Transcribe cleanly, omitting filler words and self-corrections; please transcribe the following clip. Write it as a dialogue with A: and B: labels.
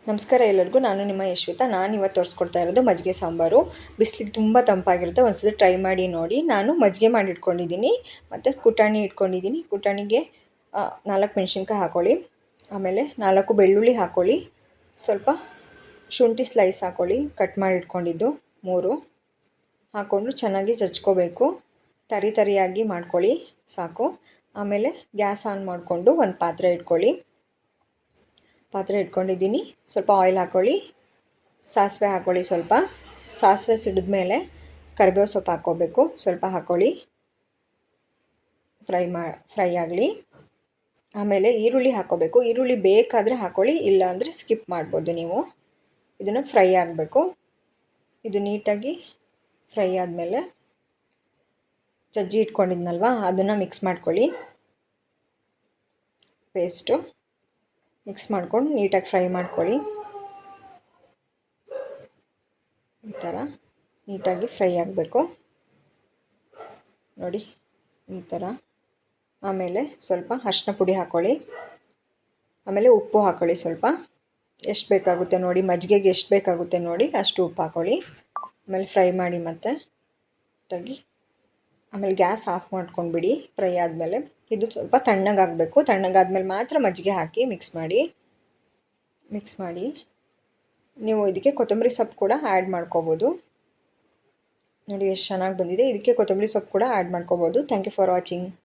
A: ನಮಸ್ಕಾರ ಎಲ್ಲರಿಗೂ. ನಾನು ನಿಮ್ಮ ಯಶ್ವಿತಾ. ನಾನು ಇವತ್ತು ತೋರಿಸ್ಕೊಡ್ತಾ ಇರೋದು ಮಜ್ಜಿಗೆ ಸಾಂಬಾರು. ಬಿಸಿಲಿಗೆ ತುಂಬ ತಂಪಾಗಿರುತ್ತೆ, ಒಂದ್ಸಲ ಟ್ರೈ ಮಾಡಿ ನೋಡಿ. ನಾನು ಮಜ್ಜಿಗೆ ಮಾಡಿ ಇಟ್ಕೊಂಡಿದ್ದೀನಿ ಮತ್ತು ಕುಟಾಣಿ ಇಟ್ಕೊಂಡಿದ್ದೀನಿ. ಕುಟಾಣಿಗೆ 4 ಮೆಣಸಿನ್ಕಾಯಿ ಹಾಕ್ಕೊಳ್ಳಿ, ಆಮೇಲೆ 4 ಬೆಳ್ಳುಳ್ಳಿ ಹಾಕ್ಕೊಳ್ಳಿ, ಸ್ವಲ್ಪ ಶುಂಠಿ ಸ್ಲೈಸ್ ಹಾಕ್ಕೊಳ್ಳಿ, ಕಟ್ ಮಾಡಿ ಇಟ್ಕೊಂಡಿದ್ದು 3 ಹಾಕ್ಕೊಂಡು ಚೆನ್ನಾಗಿ ಜಜ್ಕೋಬೇಕು. ತರಿಯಾಗಿ ಮಾಡ್ಕೊಳ್ಳಿ ಸಾಕು. ಆಮೇಲೆ ಗ್ಯಾಸ್ ಆನ್ ಮಾಡಿಕೊಂಡು ಒಂದು ಪಾತ್ರೆ ಇಟ್ಕೊಂಡಿದ್ದೀನಿ. ಸ್ವಲ್ಪ ಆಯಿಲ್ ಹಾಕ್ಕೊಳ್ಳಿ, ಸಾಸಿವೆ ಹಾಕ್ಕೊಳ್ಳಿ. ಸ್ವಲ್ಪ ಸಾಸಿವೆ ಸಿಡಿದ ಮೇಲೆ ಕರಿಬೇವು ಸೊಪ್ಪು ಹಾಕ್ಕೋಬೇಕು, ಸ್ವಲ್ಪ ಹಾಕ್ಕೊಳ್ಳಿ, ಫ್ರೈ ಆಗಲಿ. ಆಮೇಲೆ ಈರುಳ್ಳಿ ಹಾಕ್ಕೋಬೇಕು. ಈರುಳ್ಳಿ ಬೇಕಾದರೆ ಹಾಕ್ಕೊಳ್ಳಿ, ಇಲ್ಲಾಂದರೆ ಸ್ಕಿಪ್ ಮಾಡ್ಬೋದು ನೀವು. ಇದನ್ನು ಫ್ರೈ ಆಗಬೇಕು. ಇದು ನೀಟಾಗಿ ಫ್ರೈ ಆದಮೇಲೆ ಜಜ್ಜಿ ಇಟ್ಕೊಂಡಿದ್ನಲ್ವ ಅದನ್ನು ಮಿಕ್ಸ್ ಮಾಡ್ಕೊಳ್ಳಿ. ಪೇಸ್ಟು ಮಿಕ್ಸ್ ಮಾಡ್ಕೊಂಡು ನೀಟಾಗಿ ಫ್ರೈ ಮಾಡ್ಕೊಳ್ಳಿ. ಈ ಥರ ನೀಟಾಗಿ ಫ್ರೈ ಆಗಬೇಕು ನೋಡಿ, ಈ ಥರ. ಆಮೇಲೆ ಸ್ವಲ್ಪ ಅರಿಶಿನ ಪುಡಿ ಹಾಕ್ಕೊಳ್ಳಿ, ಆಮೇಲೆ ಉಪ್ಪು ಹಾಕ್ಕೊಳ್ಳಿ. ಸ್ವಲ್ಪ ಎಷ್ಟು ಬೇಕಾಗುತ್ತೆ ನೋಡಿ, ಮಜ್ಜಿಗೆಗೆ ಎಷ್ಟು ಬೇಕಾಗುತ್ತೆ ನೋಡಿ ಅಷ್ಟು ಉಪ್ಪು ಹಾಕ್ಕೊಳ್ಳಿ. ಆಮೇಲೆ ಫ್ರೈ ಮಾಡಿ ಮತ್ತೆ ನೀಟಾಗಿ. ಆಮೇಲೆ ಗ್ಯಾಸ್ ಆಫ್ ಮಾಡ್ಕೊಂಡ್ಬಿಡಿ ಫ್ರೈ ಆದಮೇಲೆ. ಇದು ಸ್ವಲ್ಪ ತಣ್ಣಗಾಗಬೇಕು. ತಣ್ಣಗಾದ್ಮೇಲೆ ಮಾತ್ರ ಮಜ್ಜಿಗೆ ಹಾಕಿ ಮಿಕ್ಸ್ ಮಾಡಿ. ನೀವು ಇದಕ್ಕೆ ಕೊತ್ತಂಬರಿ ಸೊಪ್ಪು ಕೂಡ ಆ್ಯಡ್ ಮಾಡ್ಕೋಬೋದು ನೋಡಿ, ಎಷ್ಟು ಚೆನ್ನಾಗಿ ಬಂದಿದೆ. ಇದಕ್ಕೆ ಕೊತ್ತಂಬರಿ ಸೊಪ್ಪು ಕೂಡ ಆ್ಯಡ್ ಮಾಡ್ಕೋಬೋದು. Thank you for watching.